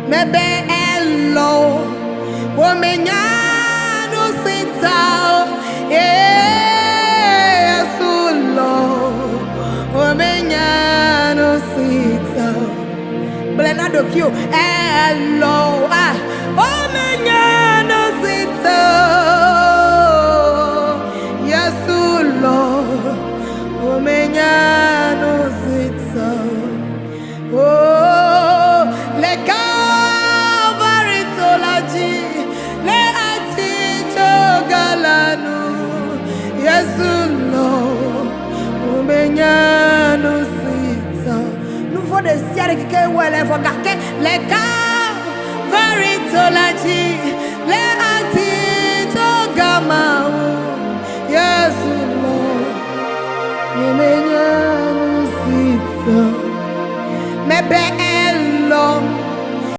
mebe elo omenyano sitao Yesulo omenyano sitao Blenado kio elo omenyano sitao Yesulo omenyano sitao oh le Calvary tolaji le atito galanu Yesulo omenyano sitao nous faut des ciels qui wele faut garder le Calvary tolaji le atito gamau Yesulo omenyano sitao mebe